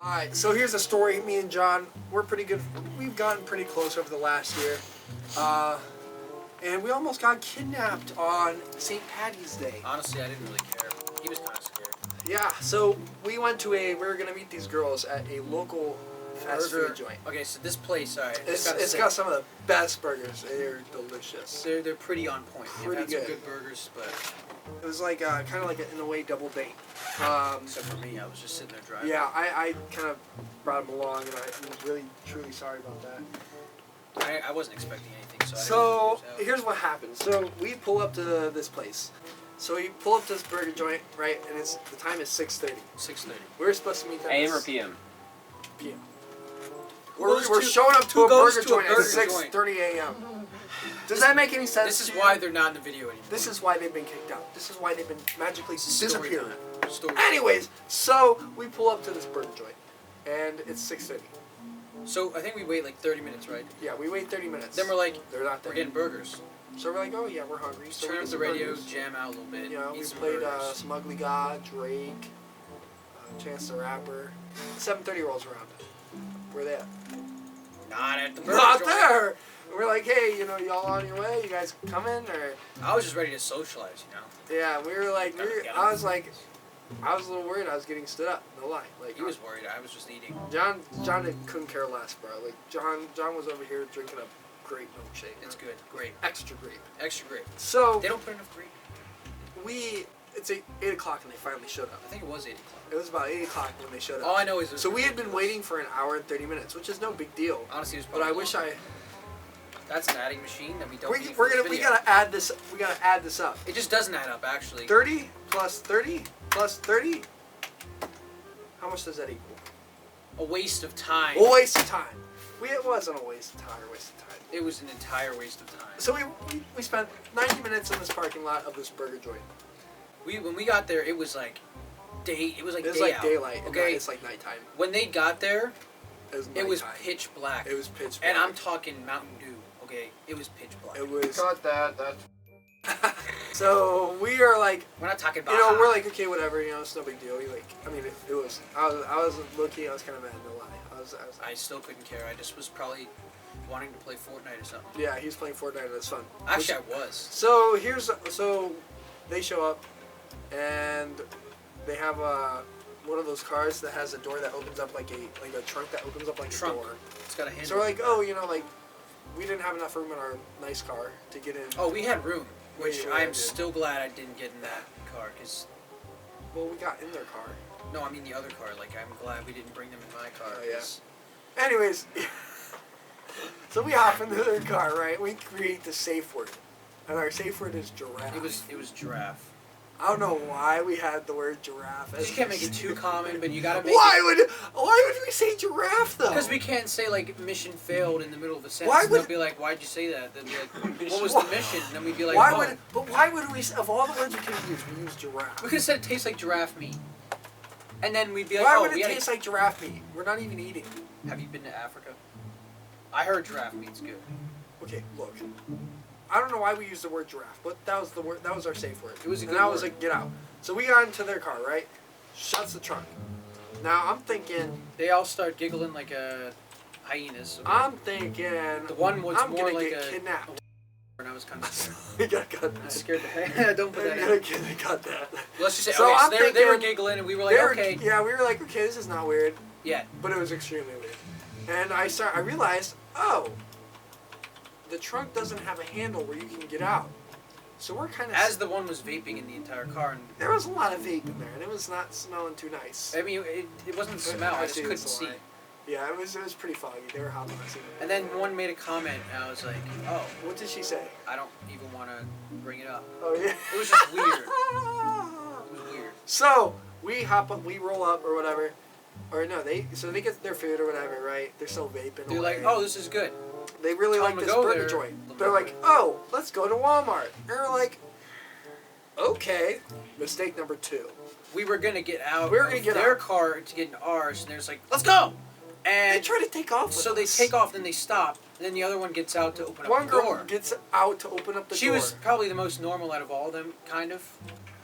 Alright, so here's a story. Me and John, we're pretty good. We've gotten pretty close over the last year. And we almost got kidnapped on St. Patty's Day. Honestly, I didn't really care. He was kind of scared. Yeah, so we went to we were going to meet these girls at a local fast food joint. Okay, so this place, alright. It's got some of the best burgers. They're delicious. They're pretty on point. Pretty had good. Some good burgers, but... It was like, kind of like, in a way, double date. Except for me, I was just sitting there driving. Yeah, I kind of brought him along, and I'm really, truly sorry about that. I wasn't expecting anything, so So, here's what happened. So, we pull up to this place. So, we pull up to this burger joint, right, and the time is 6:30. 6:30. We were supposed to meet them AM or PM? PM. We're showing up to a burger joint at 6:30 a.m. Does that make any sense? This is why they're not in the video anymore. This is why they've been kicked out. This is why they've been magically disappeared. Anyways, so we pull up to this burger joint, and it's 6:30. So I think we wait like 30 minutes, right? Yeah, we wait 30 minutes. Then we're like, they're not there. We're getting burgers. So we're like, oh yeah, we're hungry. So turn up the radio, jam out a little bit. You know, eat we some played burgers. Some Ugly God, Drake, Chance the Rapper. 7:30 rolls around. Where they at? Not at the burger Not joint. there. We're like, hey, y'all on your way? You guys coming or? I was just ready to socialize, Yeah, we were like, I was a little worried. I was getting stood up. No lie. Like he was worried. I was just eating. John couldn't care less, bro. Like John was over here drinking a grape milkshake. It's good. Grape. Extra grape. Extra grape. So they don't put enough grape. It's 8 o'clock and they finally showed up. I think it was 8 o'clock. It was about 8 o'clock when they showed up. All I know is so we had been waiting for an hour and 30 minutes, which is no big deal. Honestly, it was but I wish I. That's an adding machine that we don't need we gotta add this. We gotta add this up. It just doesn't add up, actually. 30 plus 30 plus 30. How much does that equal? A waste of time. A waste of time. It wasn't a waste of time. It was an entire waste of time. So we spent 90 minutes in this parking lot of this burger joint. When we got there, it was like day. It was like daylight. Okay, it's like nighttime. When they got there, it was pitch black. It was pitch black. And I'm talking Mountain Dew. Okay, it was pitch black. It was. Got that. That's. So we are like. We're not talking about. We're like, okay, whatever. It's no big deal. It was. I was low key. I was kind of mad. No lie. I still couldn't care. I just was probably wanting to play Fortnite or something. Yeah, he was playing Fortnite and it's fun. Actually, I was. So they show up, and they have one of those cars that has a door that opens up like a trunk that opens up like a door. It's got a handle. So we're like, oh, we didn't have enough room in our nice car to get in. Oh, we had room, which I am still glad I didn't get in that car, because... Well, we got in their car. No, I mean the other car. Like, I'm glad we didn't bring them in my car. Oh, yeah. Anyways, so we hop into their car, right? We create the safe word. And our safe word is giraffe. It was giraffe. I don't know why we had the word giraffe. You can't make it too common, but you gotta make Why would we say giraffe, though? Because we can't say, like, mission failed in the middle of a sentence. Why would... They'll be like, why'd you say that? They'll be like, what was the mission? And then we'd be like, But why would we, of all the words we could use, we use giraffe? We could have said it tastes like giraffe meat. And then we'd be like, why would it taste like giraffe meat? We're not even eating. Have you been to Africa? I heard giraffe meat's good. Okay, look. I don't know why we used the word giraffe, but that was the word. That was our safe word. It was a good word. And I word. was like, get out. So we got into their car, right? Shuts the trunk. Now I'm thinking. They all start giggling like hyenas. Okay? I'm thinking. The one was I'm more gonna like get kidnapped. And I was kind of scared. We got cut. I was scared the heck. Don't put that in. They got that. Let's just say, so okay, so they were giggling and we were like, okay. Yeah, we were like, okay, this is not weird. Yeah. But it was extremely weird. And I realized, oh, the trunk doesn't have a handle where you can get out. So we're kind of... As the one was vaping in the entire car. And there was a lot of vape in there, and it was not smelling too nice. I mean, it wasn't smell, I just couldn't see. Yeah, it was pretty foggy. They were hot messing. And then one made a comment, and I was like, oh. What did she say? I don't even want to bring it up. Oh, yeah. It was just weird. It was weird. So, we hop up, we roll up, or whatever. Or no, they get their food or whatever, right? They're still vaping. They're like, oh, this is good. They really like this burger joint. They're like, oh, let's go to Walmart. And we're like, okay. Mistake number 2. We were going to get out of their car to get into ours, and they're just like, let's go! And they try to take off with So us. they take off, then they stop, and then the other one gets out to open up the door. One girl gets out to open up the door. She was probably the most normal out of all of them, kind of.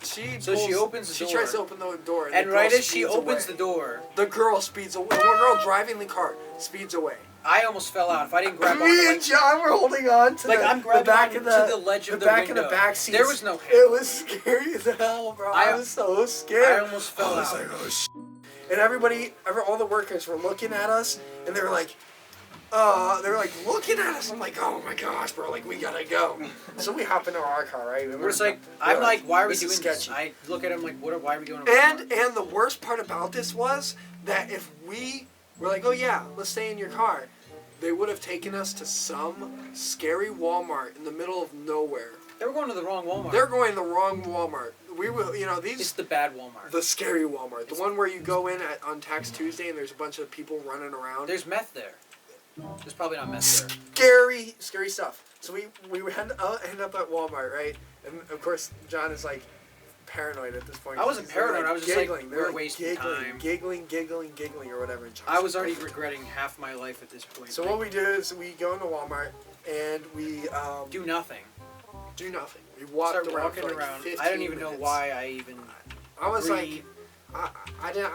She opens the door. She tries to open the door, and the right girl as she speeds opens away. the door, the girl speeds away. The one girl driving the car speeds away. I almost fell out. If I didn't grab on, Me and John were holding on to I'm grabbing the back on of to the ledge of the back window. of the back seats. There was no help. It was scary as hell, bro. I was so scared. I almost fell I was out. like, oh shit. And all the workers were looking at us, and they were like looking at us. I'm like, oh my gosh, bro, like we gotta go. So we hop into our car, right? And We're just like, I'm like, why are we this is doing this? sketchy. I look at him like, why are we going? And the worst part about this was that if we were like, oh yeah, let's stay in your car, they would have taken us to some scary Walmart in the middle of nowhere. They were going to the wrong Walmart. They're going to the wrong Walmart. We will, these. It's the bad Walmart. The scary Walmart, the one where you go in on Tax Tuesday and there's a bunch of people running around. There's meth there. There's probably not meth there. Scary stuff. So we end up at Walmart, right? And of course, John is like paranoid at this point. I wasn't paranoid. I was just giggling. like, we're wasting time. Giggling, or whatever. I was already regretting half my life at this point. So what we do is we go into Walmart and we do nothing. Do nothing. We walked around for like 15 I don't even minutes. know why I even. I was breathe. like, I didn't.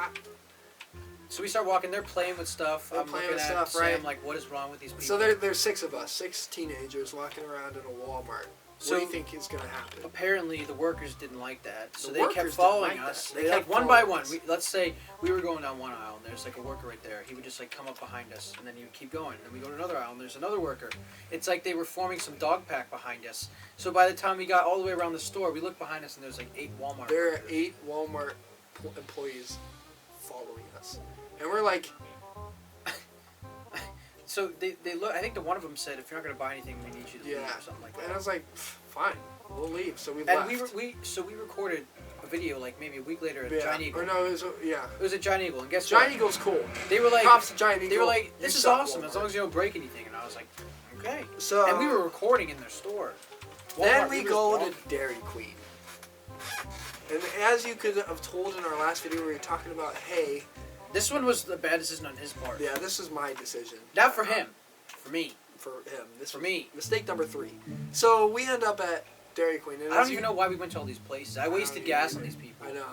So we start walking. They're playing with stuff. They're I'm playing looking with at stuff, Sam right? like, what is wrong with these people? So there's 6 of us, 6 teenagers walking around in a Walmart. So what do you think is going to happen? Apparently, the workers didn't like that, so The they kept workers following didn't like us. that. They kept one by following one. us. Let's say we were going down one aisle, and there's like a worker right there. He would just like come up behind us, and then he would keep going. And then we go to another aisle, and there's another worker. It's like they were forming some dog pack behind us. So by the time we got all the way around the store, we looked behind us, and there's like 8 Walmart. There are workers. 8 Walmart employees following us, and we're like. So they look. I think the one of them said, "If you're not going to buy anything, we need you to leave," or something like that. And I was like, fine, we'll leave. So we And left. we recorded a video like maybe a week later at yeah. Giant Eagle. Or no, it was at Giant Eagle, and guess Giant what? Eagle's cool. They were like, props to Giant Eagle. They were like, You this is suck, awesome Walmart. as long as you don't break anything. And I was like, okay. So And we were recording in their store. then Walmart, we were go just to Dairy Queen. And as you could have told in our last video, we were talking about, hey. This one was a bad decision on his part. Yeah, this is my decision. Not for him. For me. For him. This For was me. Mistake number 3. So we end up at Dairy Queen. And I don't even know why we went to all these places. I wasted gas on these people. I know.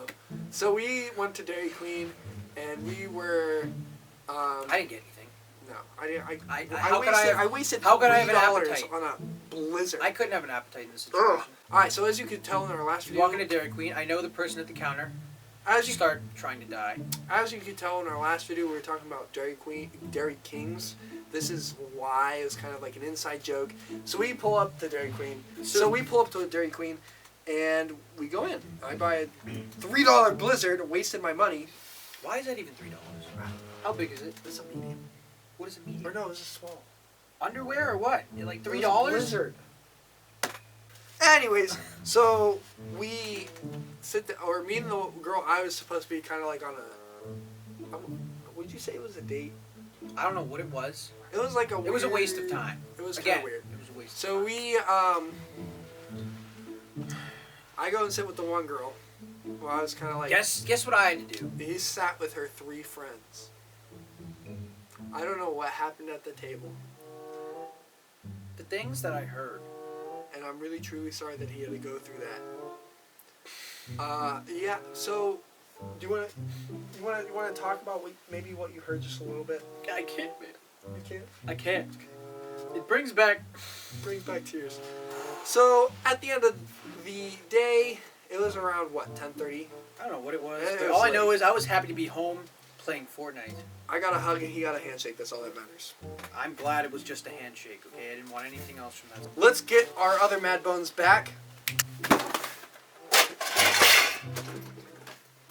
So we went to Dairy Queen, and we were. I didn't get anything. No, I didn't. I wasted how could I have an $3 appetite? on a Blizzard. I couldn't have an appetite in this situation. Ugh. All right, so as you could tell in our last You video, walk into Dairy Queen. I know the person at the counter. as You you start trying to die. as you could tell in our last video, we were talking about Dairy Kings. This is why it was kind of like an inside joke. So we pull up to Dairy Queen. So we pull up to Dairy Queen, and we go in. I buy a $3 Blizzard, wasted my money. Why is that even $3? How big is it? It's a medium. What is a medium? Or no, it's a small. Underwear or what? Like It was a $3? Blizzard. Anyways, so we sit there, or me and the girl I was supposed to be kind of like on a. Would you say it was a date? I don't know what it was. It was like It was a waste of time. It was kind Again, of weird. it was a waste. So of time. we I go and sit with the one girl. Well, I was kind of like. Guess what I had to do. He sat with her 3 friends. I don't know what happened at the table, The things that I heard. and I'm really truly sorry that he had to go through that. Yeah. So, do you want to talk about maybe what you heard just a little bit? I can't, man. You can't. I can't. It brings back. Brings back tears. So at the end of the day, it was around what, 10:30. I don't know what it was. It But was all I know like- is I was happy to be home playing Fortnite. I got a hug and he got a handshake. That's all that matters. I'm glad it was just a handshake. Okay, I didn't want anything else from that. Let's get our other Madbones back.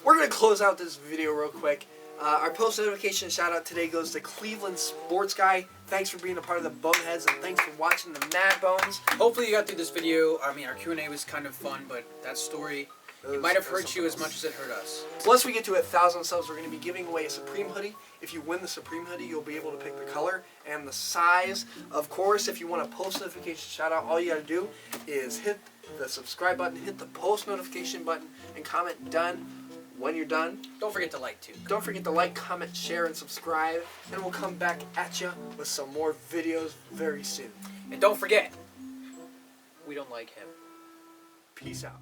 We're going to close out this video real quick. Our post notification shout out today goes to Cleveland Sports Guy. Thanks for being a part of the Boneheads, and thanks for watching the Madbones. Hopefully you got through this video. I mean, our Q&A was kind of fun, but that story, it might have hurt you as much as it hurt us. Once we get to 1,000 subs, we're going to be giving away a Supreme hoodie. If you win the Supreme hoodie, you'll be able to pick the color and the size. Of course, if you want a post notification shout out, all you got to do is hit the subscribe button, hit the post notification button, and comment done. When you're done, Don't forget to like, too. don't forget to like, comment, share, and subscribe. And we'll come back at you with some more videos very soon. And don't forget, we don't like him. Peace out.